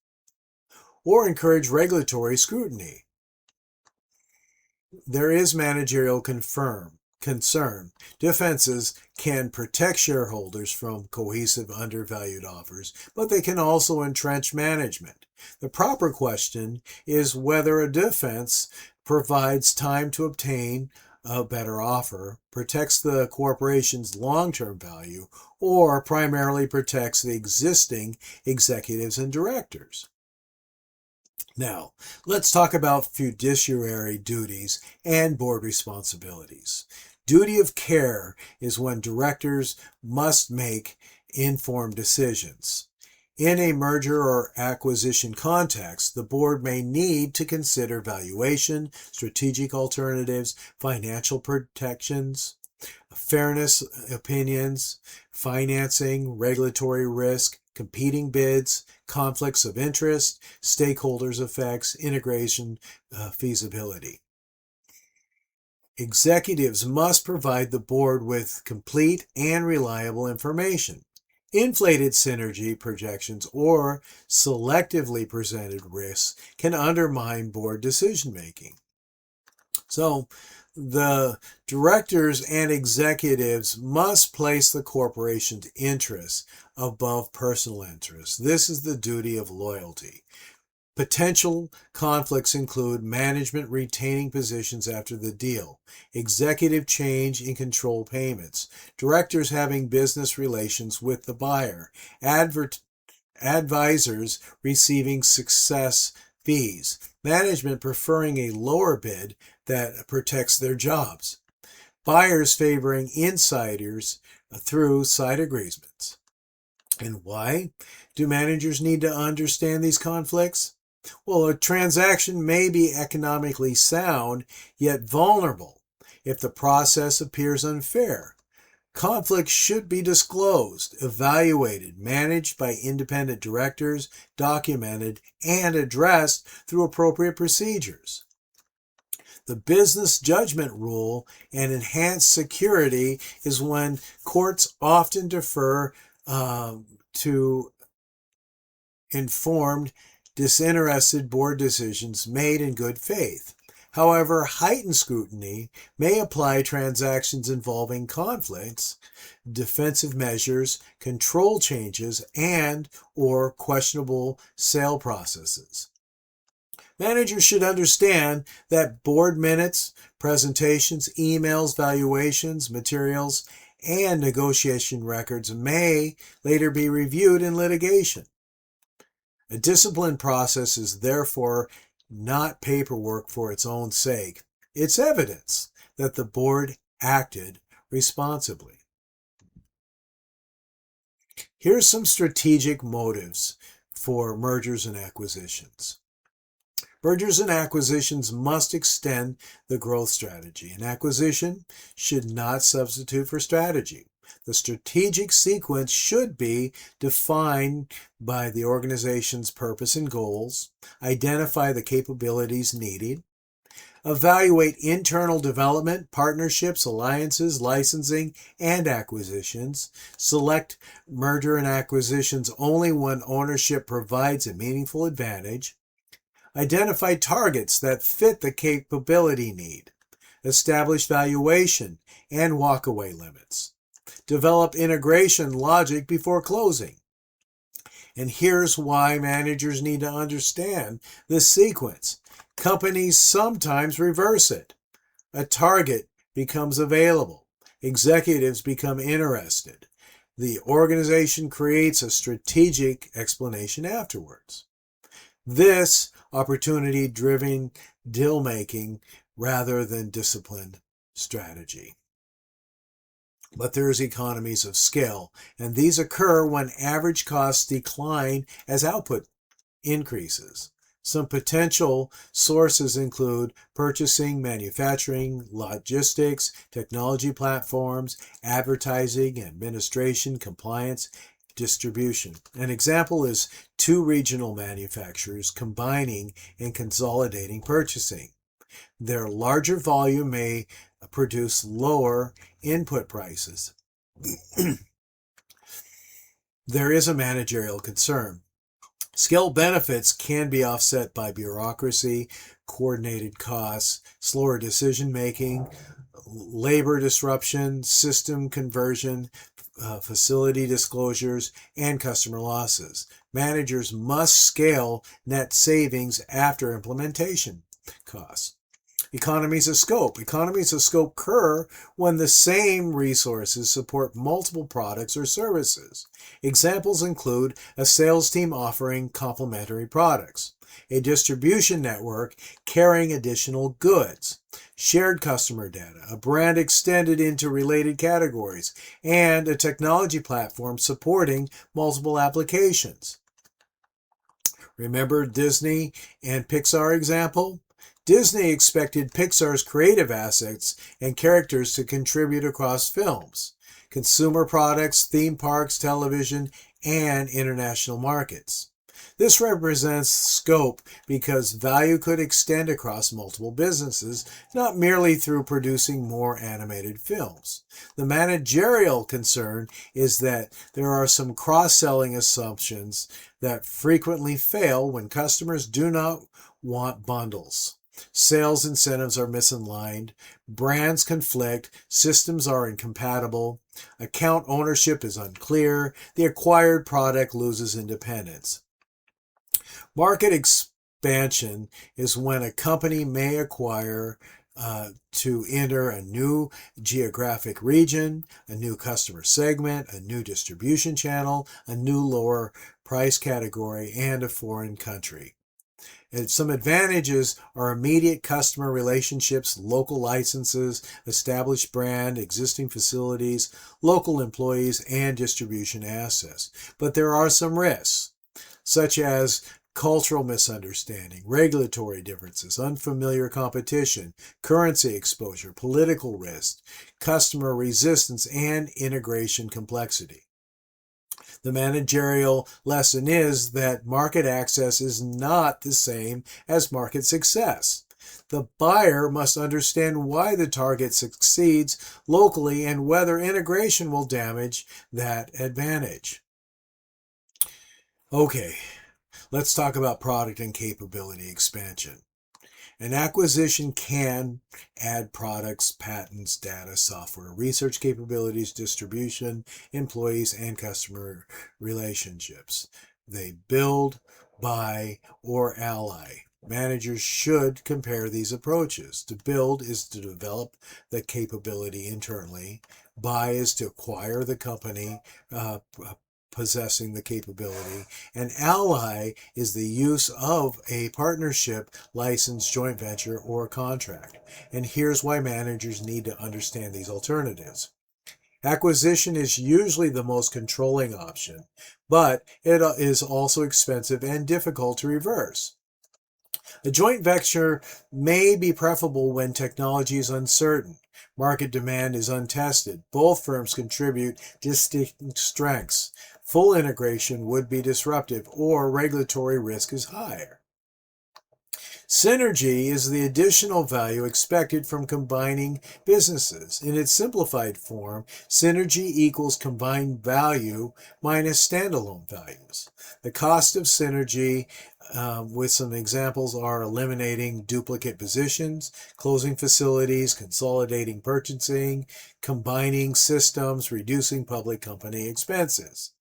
or encourage regulatory scrutiny. There is managerial concern. Defenses can protect shareholders from cohesive undervalued offers, but they can also entrench management. The proper question is whether a defense provides time to obtain a better offer, protects the corporation's long-term value, or primarily protects the existing executives and directors. Now, let's talk about fiduciary duties and board responsibilities. Duty of care is when directors must make informed decisions. In a merger or acquisition context, the board may need to consider valuation, strategic alternatives, financial protections, fairness opinions, financing, regulatory risk, competing bids, conflicts of interest, stakeholders' effects, integration, feasibility. Executives must provide the board with complete and reliable information. Inflated synergy projections or selectively presented risks can undermine board decision-making. So, the directors and executives must place the corporation's interests above personal interests. This is the duty of loyalty. Potential conflicts include management retaining positions after the deal, executive change in control payments, directors having business relations with the buyer, advisors receiving success fees, management preferring a lower bid that protects their jobs, buyers favoring insiders through side agreements. And why do managers need to understand these conflicts? Well, a transaction may be economically sound, yet vulnerable if the process appears unfair. Conflicts should be disclosed, evaluated, managed by independent directors, documented, and addressed through appropriate procedures. The business judgment rule and enhanced security is when courts often defer to informed, disinterested board decisions made in good faith. However, heightened scrutiny may apply to transactions involving conflicts, defensive measures, control changes, and/or questionable sale processes. Managers should understand that board minutes, presentations, emails, valuations, materials, and negotiation records may later be reviewed in litigation. A discipline process is therefore not paperwork for its own sake. It's evidence that the board acted responsibly. Here's some strategic motives for mergers and acquisitions. Mergers and acquisitions must extend the growth strategy. An acquisition should not substitute for strategy. The strategic sequence should be defined by the organization's purpose and goals, identify the capabilities needed, evaluate internal development, partnerships, alliances, licensing, and acquisitions, select merger and acquisitions only when ownership provides a meaningful advantage, identify targets that fit the capability need, establish valuation and walkaway limits, develop integration logic before closing. And here's why managers need to understand this sequence. Companies sometimes reverse it. A target becomes available. Executives become interested. The organization creates a strategic explanation afterwards. This opportunity-driven deal-making rather than disciplined strategy. But there's economies of scale, and these occur when average costs decline as output increases. Some potential sources include purchasing, manufacturing, logistics, technology platforms, advertising, administration, compliance, distribution. An example is two regional manufacturers combining and consolidating purchasing. Their larger volume may produce lower input prices. There is a managerial concern. Scale benefits can be offset by bureaucracy, coordinated costs, slower decision-making, labor disruption, system conversion, facility disclosures, and customer losses. Managers must scale net savings after implementation costs. Economies of scope. Economies of scope occur when the same resources support multiple products or services. Examples include a sales team offering complementary products, a distribution network carrying additional goods, shared customer data, a brand extended into related categories, and a technology platform supporting multiple applications. Remember Disney and Pixar example? Disney expected Pixar's creative assets and characters to contribute across films, consumer products, theme parks, television, and international markets. This represents scope because value could extend across multiple businesses, not merely through producing more animated films. The managerial concern is that there are some cross-selling assumptions that frequently fail when customers do not want bundles. Sales incentives are misaligned, brands conflict, systems are incompatible, account ownership is unclear, the acquired product loses independence. Market expansion is when a company may acquire to enter a new geographic region, a new customer segment, a new distribution channel, a new lower price category, and a foreign country. And some advantages are immediate customer relationships, local licenses, established brand, existing facilities, local employees, and distribution assets. But there are some risks, such as cultural misunderstanding, regulatory differences, unfamiliar competition, currency exposure, political risk, customer resistance, and integration complexity. The managerial lesson is that market access is not the same as market success. The buyer must understand why the target succeeds locally and whether integration will damage that advantage. Okay, let's talk about product and capability expansion. An acquisition can add products, patents, data, software, research capabilities, distribution, employees, and customer relationships. They build, buy, or ally. Managers should compare these approaches. To build is to develop the capability internally. Buy is to acquire the company possessing the capability. And ally is the use of a partnership, license, joint venture, or contract. And here's why managers need to understand these alternatives. Acquisition is usually the most controlling option, but it is also expensive and difficult to reverse. A joint venture may be preferable when technology is uncertain, market demand is untested, both firms contribute distinct strengths, full integration would be disruptive, or regulatory risk is higher. Synergy is the additional value expected from combining businesses. In its simplified form, synergy equals combined value minus standalone values. The cost of synergy, with some examples, are eliminating duplicate positions, closing facilities, consolidating purchasing, combining systems, reducing public company expenses.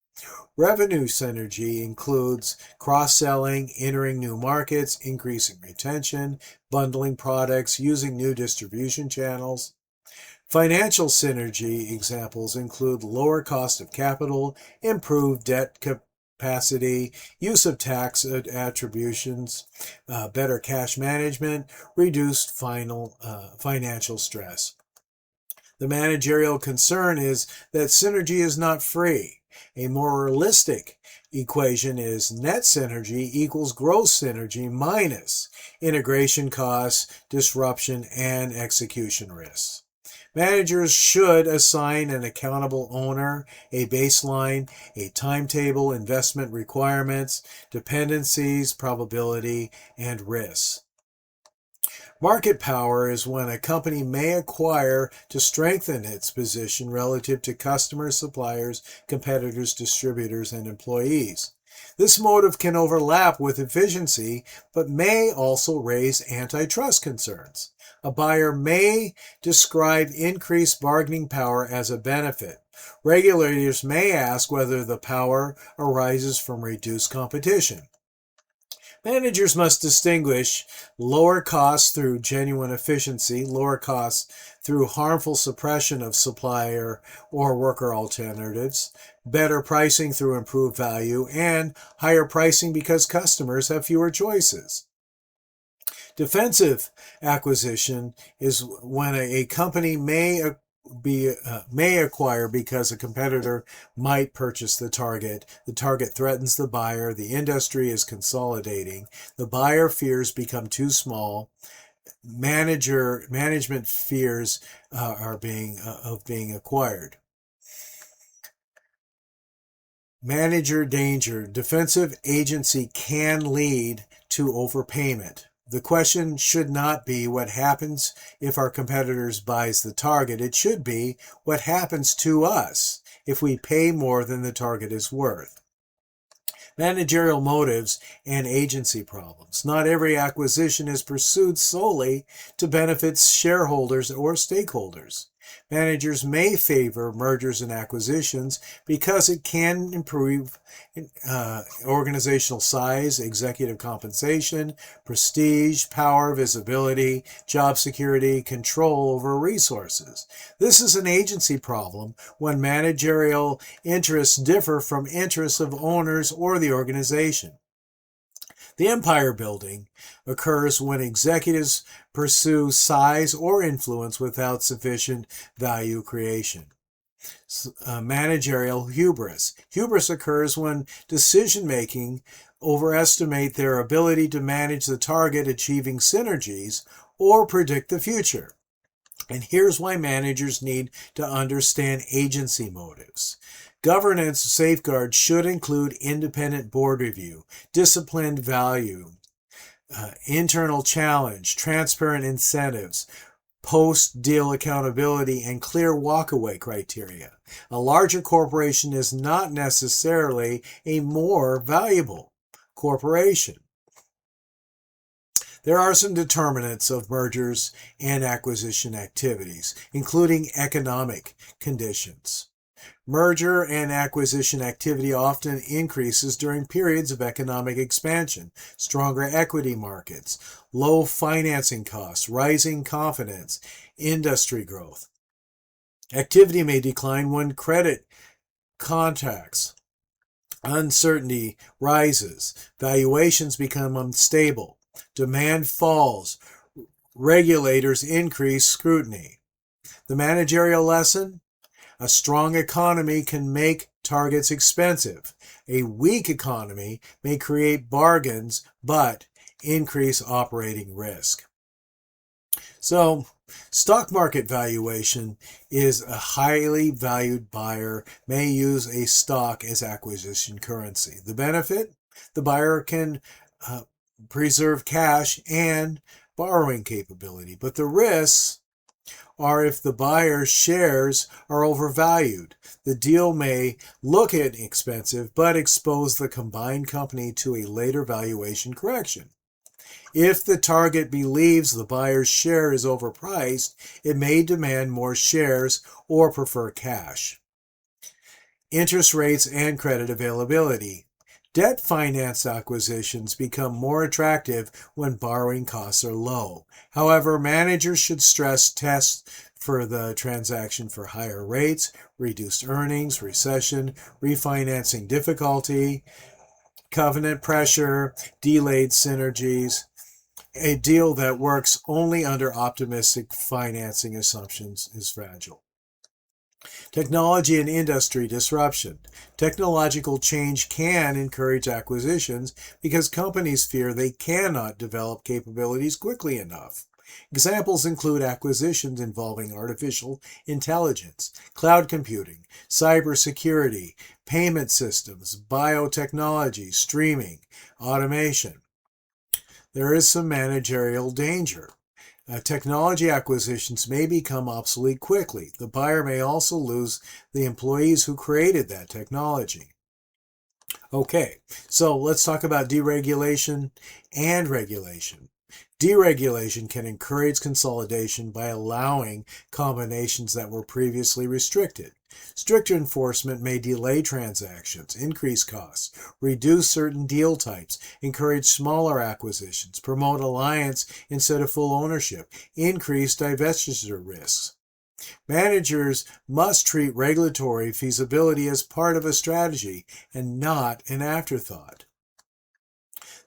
Revenue synergy includes cross-selling, entering new markets, increasing retention, bundling products, using new distribution channels. Financial synergy examples include lower cost of capital, improved debt capacity, use of tax attributions, better cash management, reduced financial stress. The managerial concern is that synergy is not free. A more realistic equation is net synergy equals gross synergy minus integration costs, disruption, and execution risks. Managers should assign an accountable owner, a baseline, a timetable, investment requirements, dependencies, probability, and risks. Market power is when a company may acquire to strengthen its position relative to customers, suppliers, competitors, distributors, and employees. This motive can overlap with efficiency, but may also raise antitrust concerns. A buyer may describe increased bargaining power as a benefit. Regulators may ask whether the power arises from reduced competition. Managers must distinguish lower costs through genuine efficiency, lower costs through harmful suppression of supplier or worker alternatives, better pricing through improved value, and higher pricing because customers have fewer choices. Defensive acquisition is when a company may acquire because a competitor might purchase the target. The target threatens the buyer. The industry is consolidating. The buyer fears become too small. Management fears of being acquired. Manager danger. Defensive agency can lead to overpayment. The question should not be what happens if our competitors buys the target. It should be what happens to us if we pay more than the target is worth. Managerial motives and agency problems. Not every acquisition is pursued solely to benefit shareholders or stakeholders. Managers may favor mergers and acquisitions because it can improve organizational size, executive compensation, prestige, power, visibility, job security, control over resources. This is an agency problem when managerial interests differ from interests of owners or the organization. The empire building occurs when executives pursue size or influence without sufficient value creation. Managerial hubris. Hubris occurs when decision-making overestimate their ability to manage the target, achieving synergies, or predict the future. And here's why managers need to understand agency motives. Governance safeguards should include independent board review, disciplined value, internal challenge, transparent incentives, post-deal accountability, and clear walkaway criteria. A larger corporation is not necessarily a more valuable corporation. There are some determinants of mergers and acquisition activities, including economic conditions. Merger and acquisition activity often increases during periods of economic expansion, stronger equity markets, low financing costs, rising confidence, industry growth. Activity may decline when credit contracts, uncertainty rises, valuations become unstable, demand falls, regulators increase scrutiny. The managerial lesson? A strong economy can make targets expensive. A weak economy may create bargains, but increase operating risk. So, stock market valuation is a highly valued buyer may use a stock as acquisition currency. The benefit? The buyer can preserve cash and borrowing capability, but the risks are if the buyer's shares are overvalued. The deal may look inexpensive, but expose the combined company to a later valuation correction. If the target believes the buyer's share is overpriced, it may demand more shares or prefer cash. Interest rates and credit availability. Debt-financed acquisitions become more attractive when borrowing costs are low. However, managers should stress test for the transaction for higher rates, reduced earnings, recession, refinancing difficulty, covenant pressure, delayed synergies. A deal that works only under optimistic financing assumptions is fragile. Technology and industry disruption. Technological change can encourage acquisitions because companies fear they cannot develop capabilities quickly enough. Examples include acquisitions involving artificial intelligence, cloud computing, cybersecurity, payment systems, biotechnology, streaming, automation. There is some managerial danger. Technology acquisitions may become obsolete quickly. The buyer may also lose the employees who created that technology. Okay, so let's talk about deregulation and regulation. Deregulation can encourage consolidation by allowing combinations that were previously restricted. Stricter enforcement may delay transactions, increase costs, reduce certain deal types, encourage smaller acquisitions, promote alliance instead of full ownership, increase divestiture risks. Managers must treat regulatory feasibility as part of a strategy and not an afterthought.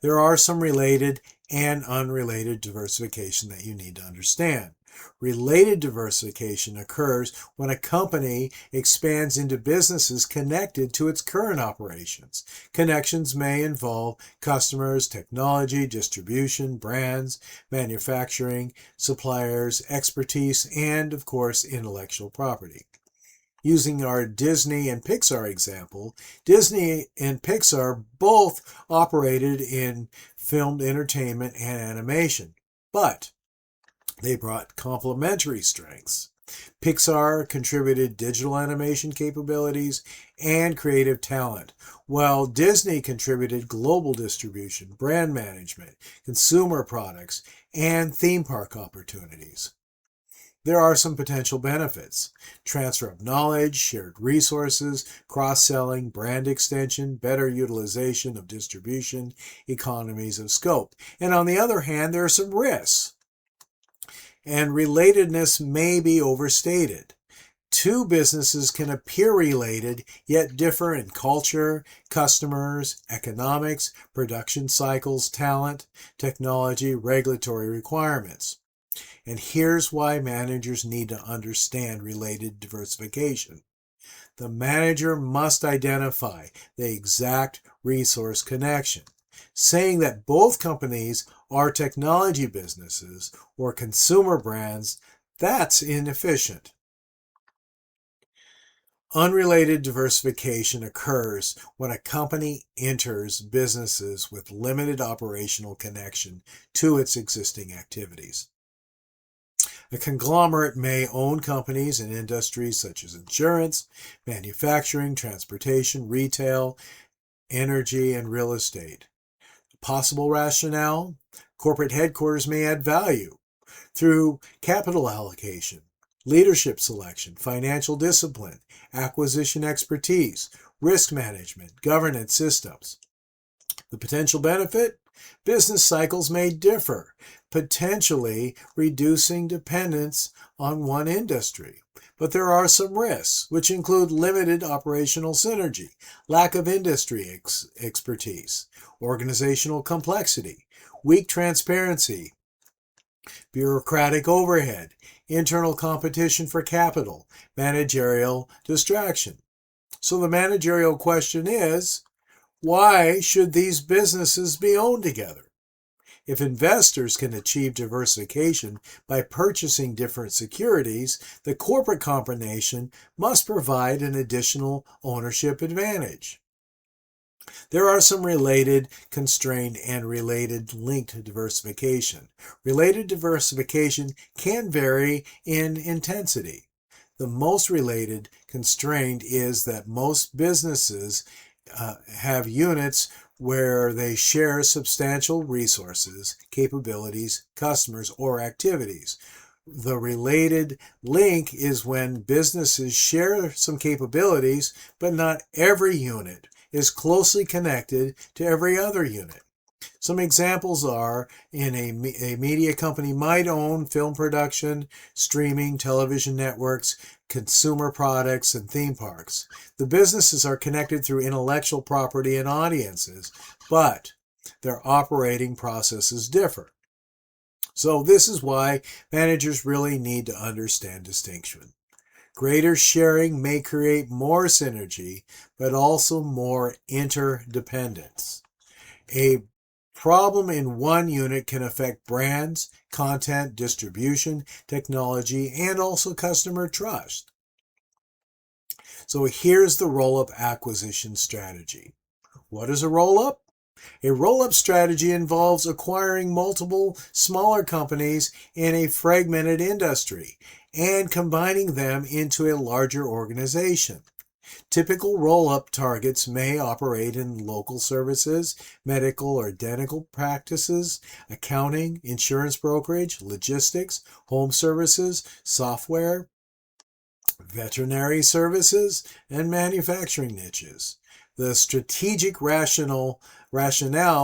There are some related and unrelated diversification that you need to understand. Related diversification occurs when a company expands into businesses connected to its current operations. Connections may involve customers, technology, distribution, brands, manufacturing, suppliers, expertise, and, of course, intellectual property. Using our Disney and Pixar example, Disney and Pixar both operated in filmed entertainment and animation, but they brought complementary strengths. Pixar contributed digital animation capabilities and creative talent, while Disney contributed global distribution, brand management, consumer products, and theme park opportunities. There are some potential benefits: transfer of knowledge, shared resources, cross-selling, brand extension, better utilization of distribution, economies of scope. And on the other hand, there are some risks, and relatedness may be overstated. Two businesses can appear related, yet differ in culture, customers, economics, production cycles, talent, technology, regulatory requirements. And here's why managers need to understand related diversification. The manager must identify the exact resource connection. Saying that both companies are technology businesses or consumer brands, that's inefficient. Unrelated diversification occurs when a company enters businesses with limited operational connection to its existing activities. A conglomerate may own companies in industries such as insurance, manufacturing, transportation, retail, energy, and real estate. Possible rationale: corporate headquarters may add value through capital allocation, leadership selection, financial discipline, acquisition expertise, risk management, governance systems. The potential benefit: business cycles may differ, potentially reducing dependence on one industry. But there are some risks, which include limited operational synergy, lack of industry expertise, organizational complexity, weak transparency, bureaucratic overhead, internal competition for capital, managerial distraction. So the managerial question is, why should these businesses be owned together? If investors can achieve diversification by purchasing different securities, the corporate combination must provide an additional ownership advantage. There are some related, constrained, and related linked diversification. Related diversification can vary in intensity. The most related constraint is that most businesses have units where they share substantial resources, capabilities, customers, or activities. The related link is when businesses share some capabilities, but not every unit is closely connected to every other unit. Some examples are a media company might own film production, streaming, television networks, consumer products, and theme parks. The businesses are connected through intellectual property and audiences, but their operating processes differ. So this is why managers really need to understand distinction. Greater sharing may create more synergy, but also more interdependence. A problem in one unit can affect brands, content, distribution, technology, and also customer trust. So here's the roll-up acquisition strategy. What is a roll-up? A roll-up strategy involves acquiring multiple smaller companies in a fragmented industry and combining them into a larger organization. Typical roll-up targets may operate in local services, medical or dental practices, accounting, insurance brokerage, logistics, home services, software, veterinary services, and manufacturing niches. The strategic rationale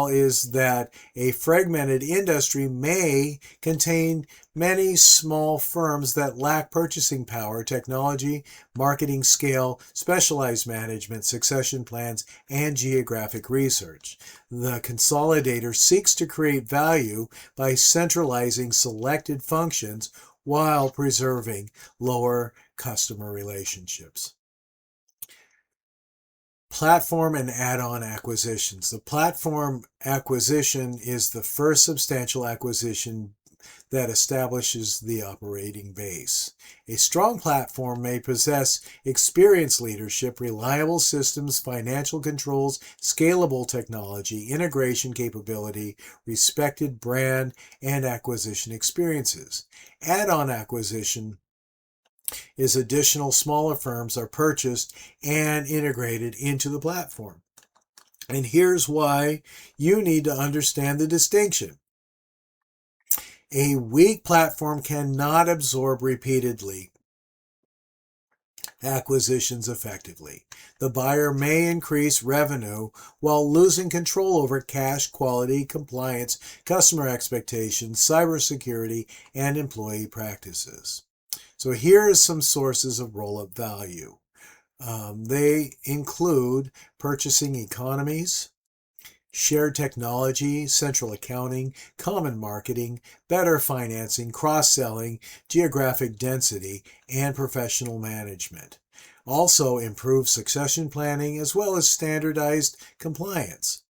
is that a fragmented industry may contain many small firms that lack purchasing power, technology, marketing scale, specialized management, succession plans, and geographic research. The consolidator seeks to create value by centralizing selected functions while preserving lower customer relationships. Platform and add-on acquisitions. The platform acquisition is the first substantial acquisition that establishes the operating base. A strong platform may possess experienced leadership, reliable systems, financial controls, scalable technology, integration capability, respected brand, and acquisition experiences. Add-on acquisition is additional smaller firms are purchased and integrated into the platform. And here's why you need to understand the distinction. A weak platform cannot absorb repeatedly acquisitions effectively. The buyer may increase revenue while losing control over cash, quality, compliance, customer expectations, cybersecurity, and employee practices. So here are some sources of roll-up value. They include purchasing economies, shared technology, central accounting, common marketing, better financing, cross-selling, geographic density, and professional management. also improve succession planning as well as standardized compliance.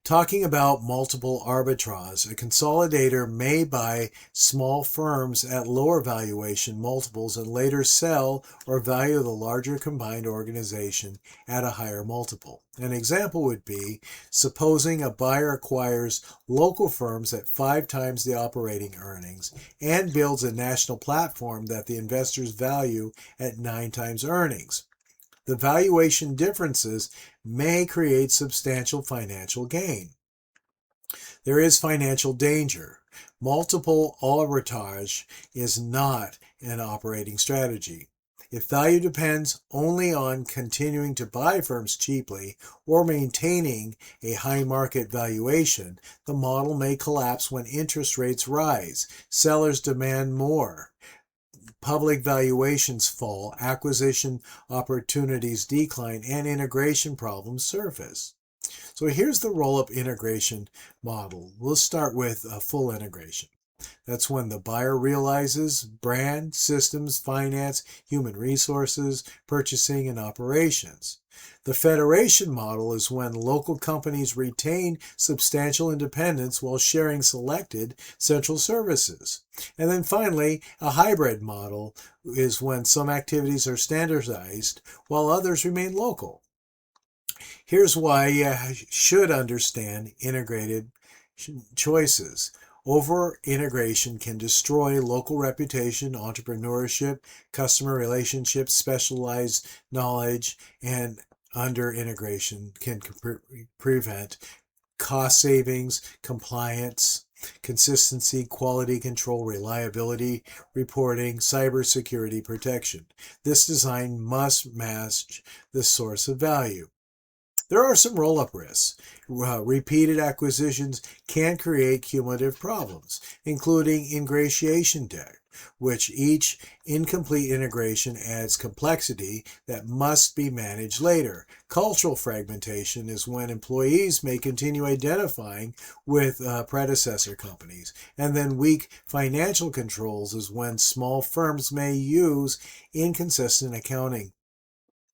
Talking about multiple arbitrage, a consolidator may buy small firms at lower valuation multiples and later sell or value the larger combined organization at a higher multiple. An example would be, supposing a buyer acquires local firms at 5 times the operating earnings and builds a national platform that the investors value at 9 times earnings. The valuation differences may create substantial financial gain. There is financial danger. Multiple arbitrage is not an operating strategy. If value depends only on continuing to buy firms cheaply or maintaining a high market valuation, the model may collapse when interest rates rise, sellers demand more, public valuations fall, acquisition opportunities decline, and integration problems surface. So here's the roll-up integration model. We'll start with a full integration. That's when the buyer realizes brand, systems, finance, human resources, purchasing, and operations. The federation model is when local companies retain substantial independence while sharing selected central services. And then finally, a hybrid model is when some activities are standardized while others remain local. Here's why you should understand integrated choices. Over integration can destroy local reputation, entrepreneurship, customer relationships, specialized knowledge, and under integration can prevent cost savings, compliance, consistency, quality control, reliability, reporting, cybersecurity protection. This design must match the source of value. There are some roll-up risks. Repeated acquisitions can create cumulative problems, including ingratiation debt, which each incomplete integration adds complexity that must be managed later. Cultural fragmentation is when employees may continue identifying with predecessor companies. And then weak financial controls is when small firms may use inconsistent accounting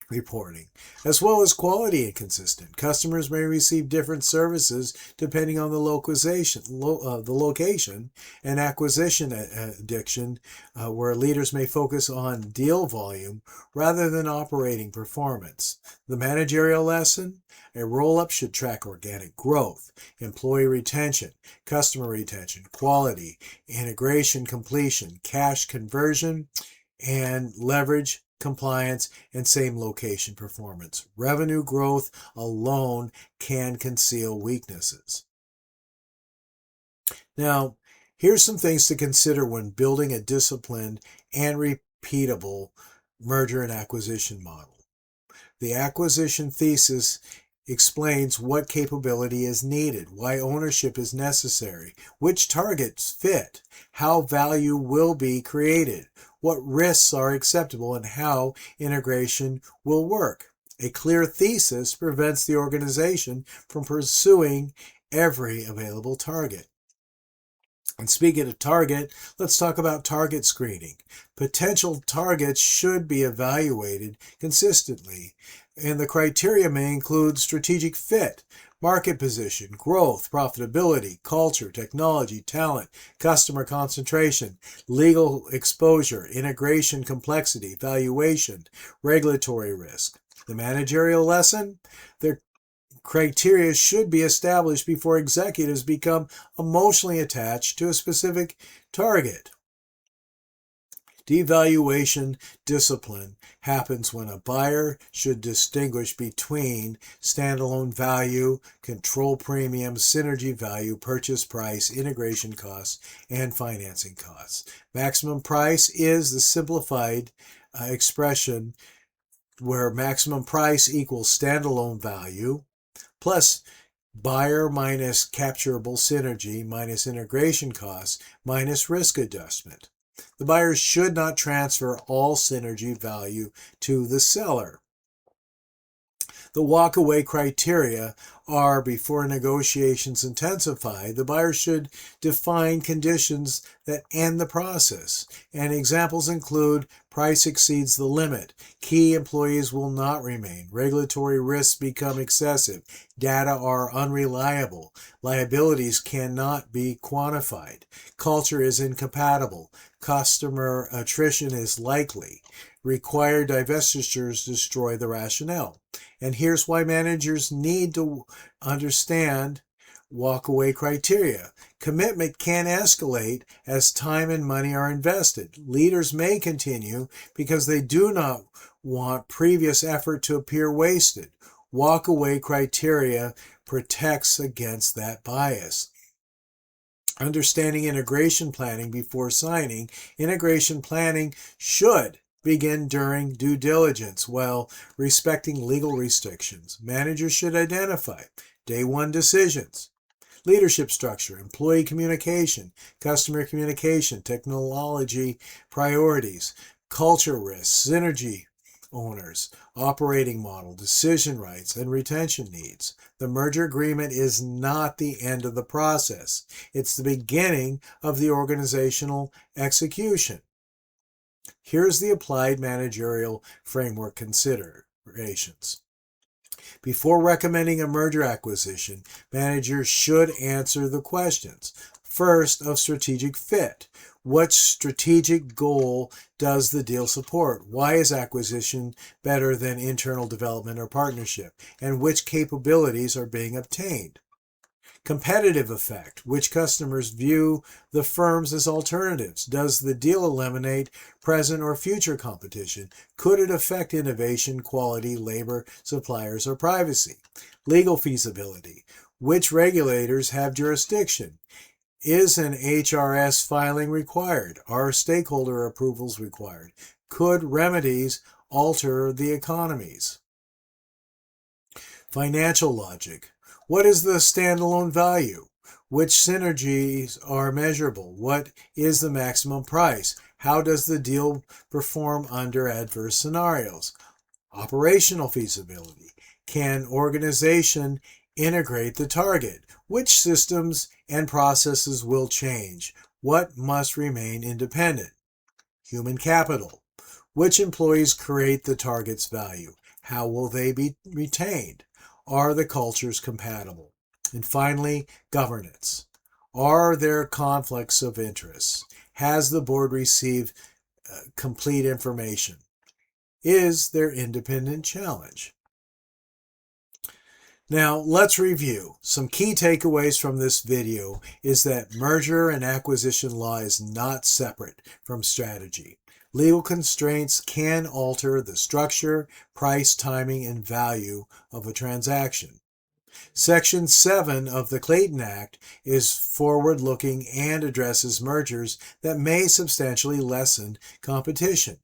reporting, as well as quality inconsistent. Customers may receive different services depending on the location, and acquisition addiction, where leaders may focus on deal volume rather than operating performance. The managerial lesson: a roll-up should track organic growth, employee retention, customer retention, quality, integration completion, cash conversion, and leverage, compliance, and same location performance. Revenue growth alone can conceal weaknesses. Now, here's some things to consider when building a disciplined and repeatable merger and acquisition model. The acquisition thesis explains what capability is needed, why ownership is necessary, which targets fit, how value will be created, what risks are acceptable, and how integration will work. A clear thesis prevents the organization from pursuing every available target. And speaking of target, let's talk about target screening. Potential targets should be evaluated consistently, and the criteria may include strategic fit, market position, growth, profitability, culture, technology, talent, customer concentration, legal exposure, integration complexity, valuation, regulatory risk. The managerial lesson: the criteria should be established before executives become emotionally attached to a specific target. Devaluation discipline happens when a buyer should distinguish between standalone value, control premium, synergy value, purchase price, integration costs, and financing costs. Maximum price is the simplified expression where maximum price equals standalone value plus buyer minus capturable synergy minus integration costs minus risk adjustment. The buyer should not transfer all synergy value to the seller. The walkaway criteria are, before negotiations intensify, the buyer should define conditions that end the process. And examples include price exceeds the limit, key employees will not remain, regulatory risks become excessive, data are unreliable, liabilities cannot be quantified, culture is incompatible, customer attrition is likely, required divestitures destroy the rationale. And here's why managers need to understand walkaway criteria. Commitment can escalate as time and money are invested. Leaders may continue because they do not want previous effort to appear wasted. Walkaway criteria protects against that bias. Understanding integration planning before signing. Integration planning should begin during due diligence while respecting legal restrictions. Managers should identify day one decisions, leadership structure, employee communication, customer communication, technology priorities, culture risks, synergy owners, operating model, decision rights, and retention needs. The merger agreement is not the end of the process. It's the beginning of the organizational execution. Here's the applied managerial framework considerations. Before recommending a merger acquisition, managers should answer the questions. First, of strategic fit. What strategic goal does the deal support? Why is acquisition better than internal development or partnership? And which capabilities are being obtained? Competitive effect. Which customers view the firms as alternatives? Does the deal eliminate present or future competition? Could it affect innovation, quality, labor, suppliers, or privacy? Legal feasibility. Which regulators have jurisdiction? Is an HRS filing required? Are stakeholder approvals required? Could remedies alter the economies? Financial logic. What is the standalone value? Which synergies are measurable? What is the maximum price? How does the deal perform under adverse scenarios? Operational feasibility. Can organization integrate the target? Which systems and processes will change? What must remain independent? Human capital. Which employees create the target's value? How will they be retained? Are the cultures compatible? And finally, governance. Are there conflicts of interest? Has the board received complete information? Is there independent challenge? Now, let's review. Some key takeaways from this video is that merger and acquisition law is not separate from strategy. Legal constraints can alter the structure, price, timing, and value of a transaction. Section 7 of the Clayton Act is forward-looking and addresses mergers that may substantially lessen competition.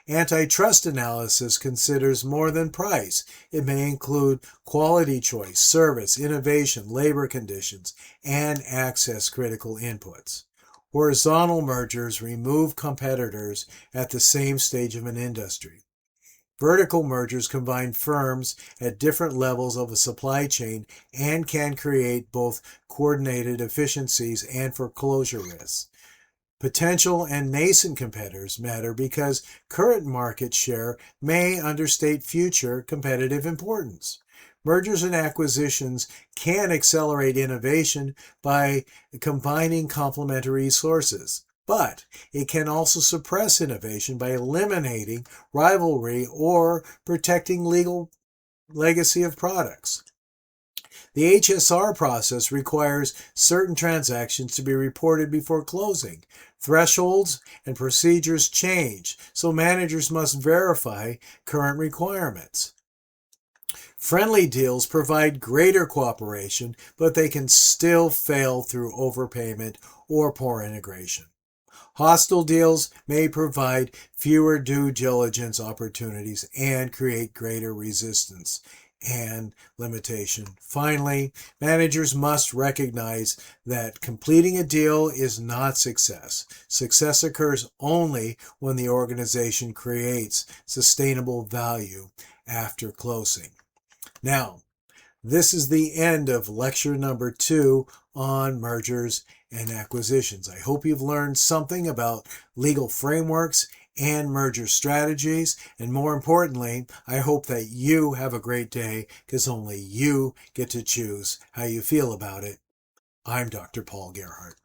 Antitrust analysis considers more than price. It may include quality choice, service, innovation, labor conditions, and access critical inputs. Horizontal mergers remove competitors at the same stage of an industry. Vertical mergers combine firms at different levels of a supply chain and can create both coordinated efficiencies and foreclosure risks. Potential and nascent competitors matter because current market share may understate future competitive importance. Mergers and acquisitions can accelerate innovation by combining complementary sources, but it can also suppress innovation by eliminating rivalry or protecting legal legacy of products. The HSR process requires certain transactions to be reported before closing. Thresholds and procedures change, so managers must verify current requirements. Friendly deals provide greater cooperation, but they can still fail through overpayment or poor integration. Hostile deals may provide fewer due diligence opportunities and create greater resistance and limitation. Finally, managers must recognize that completing a deal is not success. Success occurs only when the organization creates sustainable value after closing. Now, this is the end of lecture number 2 on mergers and acquisitions. I hope you've learned something about legal frameworks and merger strategies. And more importantly, I hope that you have a great day because only you get to choose how you feel about it. I'm Dr. Paul Gerhardt.